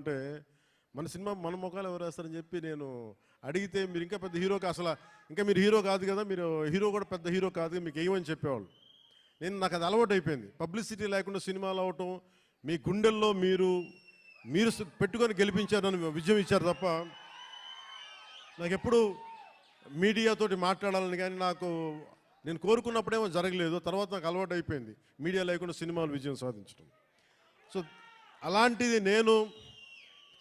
అంటే మన సినిమా మన ముఖాలు ఎవరు వేస్తారని చెప్పి నేను అడిగితే మీరు ఇంకా పెద్ద హీరోకి అసలు ఇంకా మీరు హీరో కాదు కదా, మీరు హీరో కూడా పెద్ద హీరో కాదు, మీకు ఏమని చెప్పేవాళ్ళు. నాకు అది అలవాటు అయిపోయింది. పబ్లిసిటీ లేకుండా సినిమాలు అవటం, మీ గుండెల్లో మీరు మీరు పెట్టుకొని గెలిపించారని విజయం ఇచ్చారు తప్ప నాకు ఎప్పుడు మీడియాతోటి మాట్లాడాలని కానీ నేను కోరుకున్నప్పుడేమో జరగలేదు. తర్వాత నాకు అలవాటు అయిపోయింది మీడియా లేకుండా సినిమాలు విజయం సాధించడం. సో అలాంటిది నేను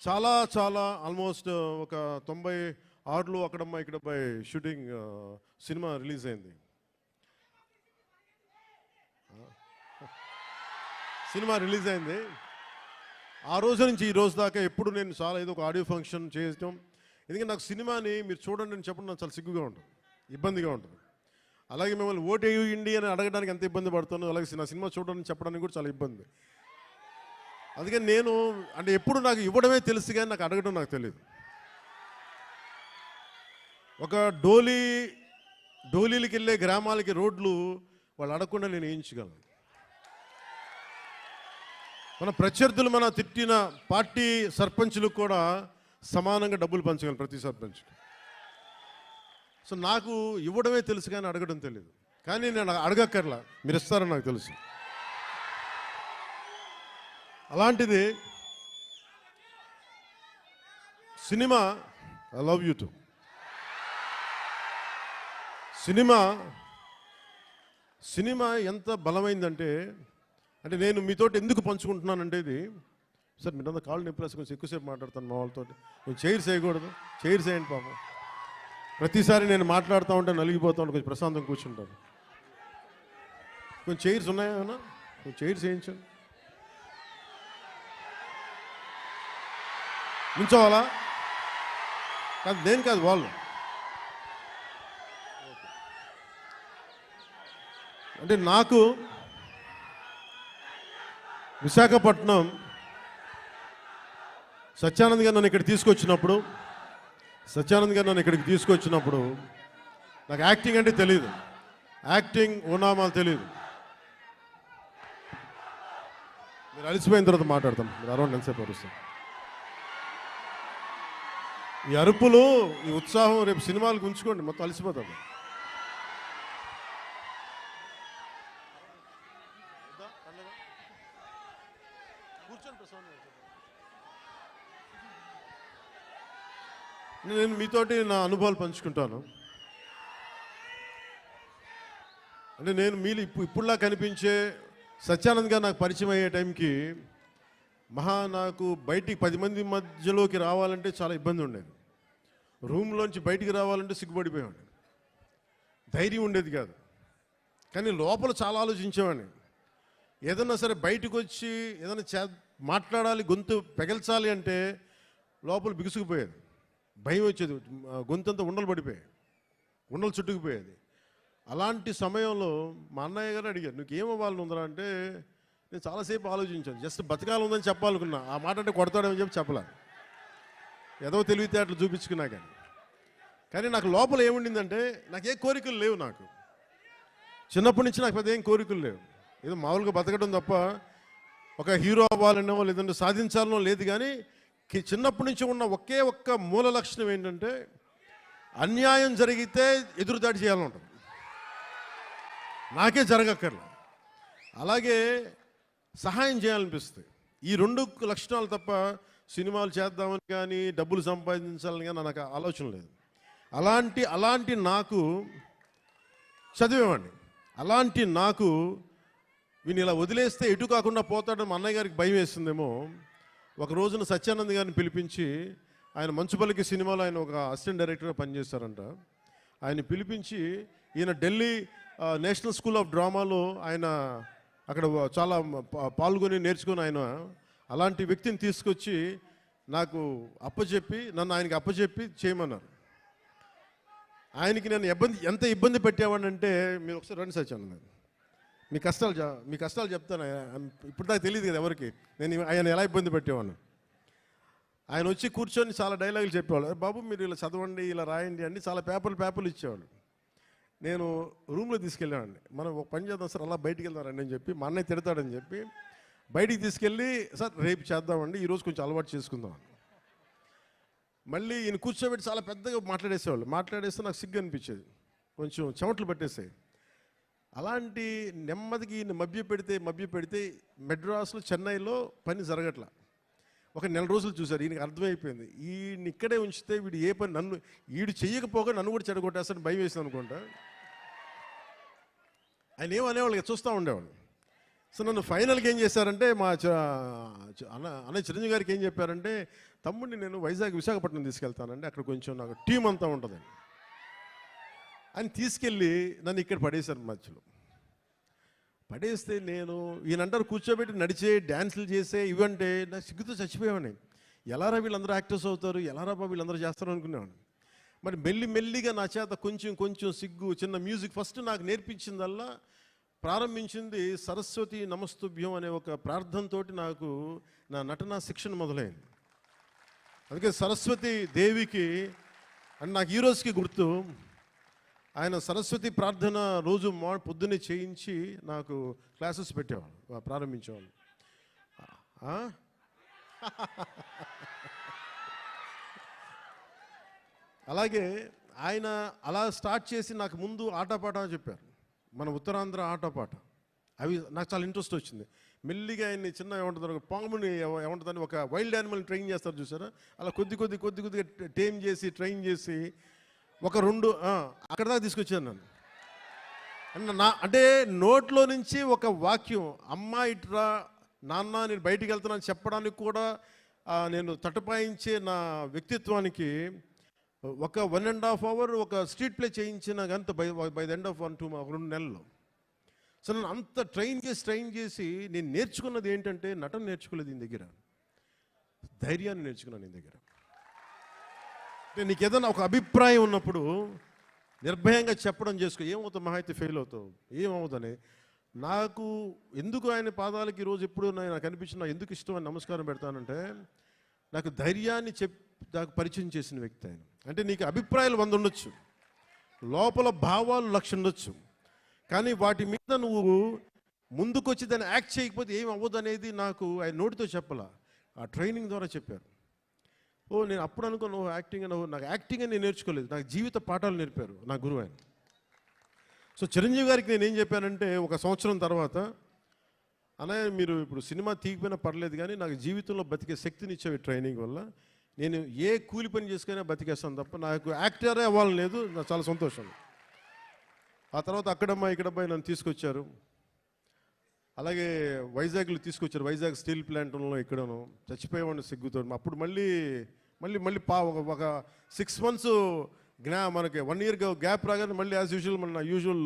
చాలా చాలా ఆల్మోస్ట్ ఒక 96లో అక్కడమ్మ ఇక్కడపై షూటింగ్ సినిమా రిలీజ్ అయింది. ఆ రోజు నుంచి ఈ రోజు దాకా ఎప్పుడు నేను చాలా ఏదో ఒక ఆడియో ఫంక్షన్ చేయటం. ఎందుకంటే నాకు సినిమాని మీరు చూడండి అని చెప్పడం నాకు చాలా సిగ్గుగా ఉంటుంది, ఇబ్బందిగా ఉంటుంది. అలాగే మిమ్మల్ని ఓటు వేయండి అని అడగడానికి ఎంత ఇబ్బంది పడుతానో, అలాగే నా సినిమా చూడడానికి చెప్పడానికి కూడా చాలా ఇబ్బంది. అందుకని నేను అంటే ఎప్పుడు నాకు ఇవ్వడమే తెలుసు కానీ నాకు అడగడం నాకు తెలియదు. ఒక డోలీలకి వెళ్ళే గ్రామాలకి రోడ్లు వాళ్ళు అడగకుండా నేను వేయించగలను. మన ప్రత్యర్థులు మన తిట్టిన పార్టీ సర్పంచులకు కూడా సమానంగా డబ్బులు పంచగలను ప్రతి సర్పంచ్కి. సో నాకు ఇవ్వడమే తెలుసు కానీ అడగడం తెలియదు. కానీ నేను అడగక్కర్లా, మీరు ఇస్తారని నాకు తెలుసు. అలాంటిది cinema I love you to cinema ఎంత బలమైందంటే నేను మీతోటి ఎందుకు పంచుకుంటున్నానంటే ఇది సార్ మీరంతా కాళ్ళు నొప్పిలేసి కొంచెం ఎక్కువసేపు మాట్లాడతాను మా వాళ్ళతో. కొంచెం చైర్స్ వేయకూడదు, చైర్స్ వేయండి పాపం. ప్రతిసారి నేను మాట్లాడుతూ ఉంటే నలిగిపోతూ ఉంటే కొంచెం ప్రశాంతంగా కూర్చుంటాను. కొంచెం చైర్స్ ఉన్నాయా? కొంచెం చైర్స్ వేయించండి. ఉంచవాలా? కాదు, నేను కాదు, వాళ్ళు. నాకు విశాఖపట్నం సత్యానంద్ గారు నన్ను ఇక్కడికి తీసుకొచ్చినప్పుడు నాకు యాక్టింగ్ అంటే తెలియదు, యాక్టింగ్ ఓనామాలు తెలియదు. మీరు అలసిపోయిన తర్వాత మాట్లాడతాం, మీరు అరౌండ్ ఎంతసేపు అరుస్తాం. ఈ అరుపులు, ఈ ఉత్సాహం రేపు సినిమాలకు ఉంచుకోండి, మొత్తం అలసిపోతాం. నేను మీతోటి నా అనుభవాలు పంచుకుంటాను. నేను మీరు ఇప్పుడులా కనిపించే సత్యానంద్ గారు నాకు పరిచయం అయ్యే టైంకి నాకు బయటికి 10 మంది మధ్యలోకి రావాలంటే చాలా ఇబ్బంది ఉండేది. రూమ్లోంచి బయటికి రావాలంటే సిగ్గుపడిపోయాడు, ధైర్యం ఉండేది కాదు. కానీ లోపల చాలా ఆలోచించేవాడిని. ఏదన్నా సరే బయటకు వచ్చి ఏదైనా మాట్లాడాలి, గొంతు పెగల్చాలి అంటే లోపల బిగుసుకుపోయేది, భయం వచ్చేది, గొంతంతా ఉండలు చుట్టుకుపోయేది. అలాంటి సమయంలో మా అన్నయ్య గారు అడిగారు, నువ్వు ఏమవ్వాలని ఉందరా అంటే నేను చాలాసేపు ఆలోచించాను. జస్ట్ బతకాలి ఉందని చెప్పాలనుకున్నా. ఆ మాట అంటే కొడతాడని చెప్పి చెప్పలే, ఏదో తెలివితేటలు చూపించుకున్నా. కానీ నాకు లోపల ఏముండిందంటే నాకు ఏ కోరికలు లేవు. నాకు చిన్నప్పటి నుంచి నాకు పెద్ద ఏం కోరికలు లేవు. ఏదో మామూలుగా బతకడం తప్ప ఒక హీరో అవ్వాలనో లేదంటే సాధించాలనో లేదు. కానీ చిన్నప్పటి నుంచి ఉన్న ఒకే ఒక్క మూల లక్షణం ఏంటంటే అన్యాయం జరిగితే ఎదురుదాడి చేయాలని ఉంటుంది. నాకే జరగక్కర్లే, అలాగే సహాయం చేయాలనిపిస్తుంది. ఈ 2 లక్షణాలు తప్ప సినిమాలు చేద్దామని కానీ డబ్బులు సంపాదించాలని కానీ నాకు ఆలోచన లేదు. అలాంటి నాకు చదివేవాడిని. అలాంటి నాకు వీని ఇలా వదిలేస్తే ఎటు కాకుండా పోతాడని మా అన్నయ్య గారికి భయం వేస్తుందేమో. ఒక రోజున సత్యానంద్ గారిని పిలిపించి, ఆయన మంచుపల్లికి సినిమాలో ఆయన ఒక అసిస్టెంట్ డైరెక్టర్గా పనిచేస్తారంట. ఆయన పిలిపించి ఈయన ఢిల్లీ నేషనల్ స్కూల్ ఆఫ్ డ్రామాలో ఆయన అక్కడ చాలా పాల్గొని నేర్చుకుని ఆయన అలాంటి వ్యక్తిని తీసుకొచ్చి నాకు నన్ను ఆయనకి అప్పచెప్పి చేయమన్నారు. ఆయనకి నేను ఎంత ఇబ్బంది పెట్టేవాడినంటే, మీరు ఒకసారి రండి సత్యానంద్, మీ కష్టాలు చెప్తాను. ఇప్పుడు దాకా తెలియదు కదా ఎవరికి ఆయన ఎలా ఇబ్బంది పెట్టేవాడిని. ఆయన వచ్చి కూర్చొని చాలా డైలాగులు చెప్పేవాళ్ళు. బాబు మీరు ఇలా చదవండి, ఇలా రాయండి అని చాలా పేపర్లు ఇచ్చేవాళ్ళు. నేను రూమ్లో తీసుకెళ్ళానండి. మనం ఒక పని చేద్దాం సార్, అలా బయటికి వెళ్దాం రండి అని చెప్పి, మా అన్నయ్య తిడతాడని చెప్పి బయటికి తీసుకెళ్ళి సార్ రేపు చేద్దామండి, ఈరోజు కొంచెం అలవాటు చేసుకుందాం. మళ్ళీ ఈయన కూర్చోబెట్టి చాలా పెద్దగా మాట్లాడేసేవాళ్ళు. మాట్లాడేస్తే నాకు సిగ్గు అనిపించేది, కొంచెం చెమటలు పట్టేసాయి. అలాంటి నెమ్మదికి ఈయన మభ్య పెడితే మెడ్రాస్లో, చెన్నైలో పని జరగట్లా. ఒక నెల రోజులు చూశారు. ఈయనకి అర్థమైపోయింది, ఈయన ఇక్కడే ఉంచితే వీడు ఏ పని వీడు చెయ్యకపోగా నన్ను కూడా చెడగొట్టేస్తాను భయం వేసింది అనుకుంటా. ఆయన ఏమనేవాళ్ళు, చూస్తూ ఉండేవాళ్ళు. సో నన్ను ఫైనల్గా ఏం చేశారంటే, మా అన్నయ్య చిరంజీవి గారికి ఏం చెప్పారంటే, తమ్ముడిని నేను విశాఖపట్నం తీసుకెళ్తానండి, అక్కడ కొంచెం నాకు టీం అంతా ఉంటుందని. అని తీసుకెళ్ళి నన్ను ఇక్కడ పడేశారు. మధ్యలో పడేస్తే నేను ఈయనంటారు కూర్చోబెట్టి నడిచే, డ్యాన్సులు చేసే, ఇవంటే నాకు సిగ్గుతో చచ్చిపోయామని. ఎలారా వీళ్ళందరూ యాక్టర్స్ అవుతారు, ఎలారా వీళ్ళందరూ చేస్తారు అనుకునేవాడిని. మరి మెల్లిగా నా చేత కొంచెం సిగ్గు, చిన్న మ్యూజిక్ ఫస్ట్ నాకు నేర్పించిందల్లా, ప్రారంభించింది సరస్వతి నమస్తుభ్యం అనే ఒక ప్రార్థనతోటి నాకు నా నటనా శిక్షణ మొదలైంది. అందుకే సరస్వతి దేవికి అండ్ నాకు ఈ రోజుకి గుర్తు, ఆయన సరస్వతి ప్రార్థన రోజు పొద్దున్నే చేయించి నాకు క్లాసెస్ పెట్టేవాళ్ళు, ప్రారంభించేవాళ్ళు. అలాగే ఆయన అలా స్టార్ట్ చేసి నాకు ముందు ఆటపాట చెప్పారు, మన ఉత్తరాంధ్ర ఆటపాట. అవి నాకు చాలా ఇంట్రెస్ట్ వచ్చింది. మెల్లిగా ఆయన్ని చిన్న ఏమంటుంది, పాముని ఏమంటుందని ఒక వైల్డ్ యానిమల్ని ట్రైన్ చేస్తారు చూసారా, అలా కొద్దిగా టేమ్ చేసి ట్రైన్ చేసి ఒక 2 అక్కడ దాకా తీసుకొచ్చాను నన్ను. అంటే నోట్లో నుంచి ఒక వాక్యం, అమ్మ ఇట్రా నాన్న నేను బయటికి వెళ్తున్నాను చెప్పడానికి కూడా నేను తటపాయించే నా వ్యక్తిత్వానికి ఒక 1.5 hour ఒక స్ట్రీట్ ప్లే చేయించిన అంత బై ద ఎండ్ ఆఫ్ 2 నెలల్లో. సో నన్ను అంత ట్రైన్ చేసి నేను నేర్చుకున్నది ఏంటంటే, నటన నేర్చుకోలేదు ఈయన దగ్గర, ధైర్యాన్ని నేర్చుకున్నాను ఈయన దగ్గర. అంటే నీకు ఏదైనా ఒక అభిప్రాయం ఉన్నప్పుడు నిర్భయంగా చెప్పడం చేసుకో, ఏమవుతావు, మహా అయితే ఫెయిల్ అవుతావు, ఏమవుతుందని. నాకు ఎందుకు ఆయన పాదాలకి ఈరోజు ఎప్పుడు నాకు అనిపించిన, ఎందుకు ఇష్టం అని నమస్కారం పెడతానంటే, నాకు ధైర్యాన్ని నాకు పరిచయం చేసిన వ్యక్తి ఆయన. అంటే నీకు అభిప్రాయాలు 100 ఉండొచ్చు, లోపల భావాలు 1,00,000 ఉండొచ్చు, కానీ వాటి మీద నువ్వు ముందుకొచ్చి దాన్ని యాక్ట్ చేయకపోతే ఏం అవ్వదు అనేది నాకు ఆయన నోటితో చెప్పాల, ఆ ట్రైనింగ్ ద్వారా చెప్పారు. నేను అప్పుడు అనుకో యాక్టింగ్ నాకు యాక్టింగ్ అని నేను నేర్చుకోలేదు, నాకు జీవిత పాఠాలు నేర్పారు నా గురువు ఆయన. సో చిరంజీవి గారికి నేను ఏం చెప్పానంటే, 1 సంవత్సరం తర్వాత, అన్నయ్య మీరు ఇప్పుడు సినిమా తీగిపోయినా పర్లేదు కానీ నాకు జీవితంలో బతికే శక్తిని ఇచ్చేవి ట్రైనింగ్ వల్ల, నేను ఏ కూలి పని చేసుకునే బతికేస్తాను తప్ప నాకు యాక్టరే అవ్వాలని లేదు, నాకు చాలా సంతోషం. ఆ తర్వాత అక్కడమ్మా ఇక్కడమ్మా నన్ను తీసుకొచ్చారు. అలాగే వైజాగ్లో తీసుకొచ్చారు, వైజాగ్ స్టీల్ ప్లాంట్లో ఇక్కడను చచ్చిపోయేవాడిని సిగ్గుతో. అప్పుడు మళ్ళీ ఒక 6 months మనకి 1 year గ్యాప్ రాగానే మళ్ళీ యాజ్ యూజువల్ మన యూజువల్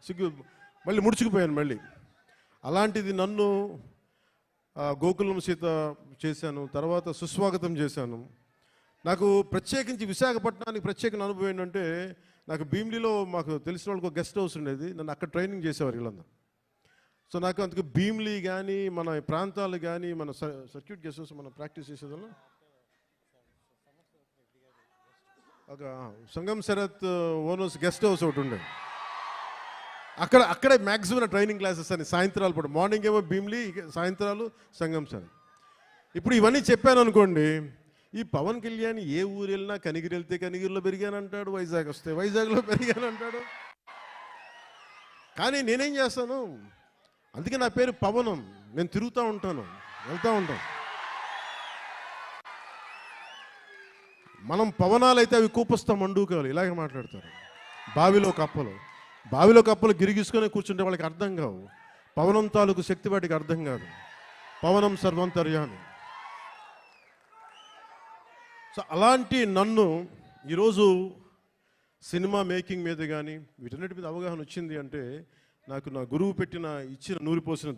సిగ్గు మళ్ళీ ముడుచుకుపోయాను మళ్ళీ. అలాంటిది నన్ను గోకులం సీత చేశాను, తర్వాత సుస్వాగతం చేశాను. నాకు ప్రత్యేకించి విశాఖపట్నానికి ప్రత్యేకమైన అనుభవం ఏంటంటే, నాకు భీమిలిలో మాకు తెలిసిన వాళ్ళకి ఒక గెస్ట్ హౌస్ ఉండేది, నన్ను అక్కడ ట్రైనింగ్ చేసేవారు వీళ్ళందరూ. సో నాకు అందుకు భీమిలి కానీ మన ప్రాంతాలు కానీ మన సర్క్యూట్ గెస్ట్ హౌస్ మనం ప్రాక్టీస్ చేసేదాన్ని ఒక సంగం శరత్ ఓనర్స్ గెస్ట్ హౌస్ ఒకటి ఉండేది. అక్కడే మ్యాక్సిమం ట్రైనింగ్ క్లాసెస్ అని సాయంత్రాలు పూట, మార్నింగ్ ఏమో భీమిలి, సాయంత్రాలు సంగం శరత్. ఇప్పుడు ఇవన్నీ చెప్పాను అనుకోండి, ఈ పవన్ కళ్యాణ్ ఏ ఊరు వెళ్ళినా కనిగిరి వెళ్తే కనిగిరిలో పెరిగానంటాడు, వైజాగ్ వస్తే వైజాగ్లో పెరిగానంటాడు. కానీ నేనేం చేస్తాను, అందుకే నా పేరు పవనం, నేను తిరుగుతూ ఉంటాను, వెళ్తూ ఉంటాను. మనం పవనాలు అయితే అవి కూపస్తా మండుకోవాలి, ఇలాగే మాట్లాడతారు. బావిలో కప్పలు గిరిగిసుకొని కూర్చుంటే వాళ్ళకి అర్థం కావు. పవనం తాలూకు శక్తి వాటికి అర్థం కాదు. పవనం సర్వంతర్యామి. సో అలాంటి నన్ను ఈరోజు సినిమా మేకింగ్ మీద కానీ వీటన్నిటి మీద అవగాహన వచ్చింది అంటే, నాకు నా గురువు ఇచ్చిన నూరిపోసిన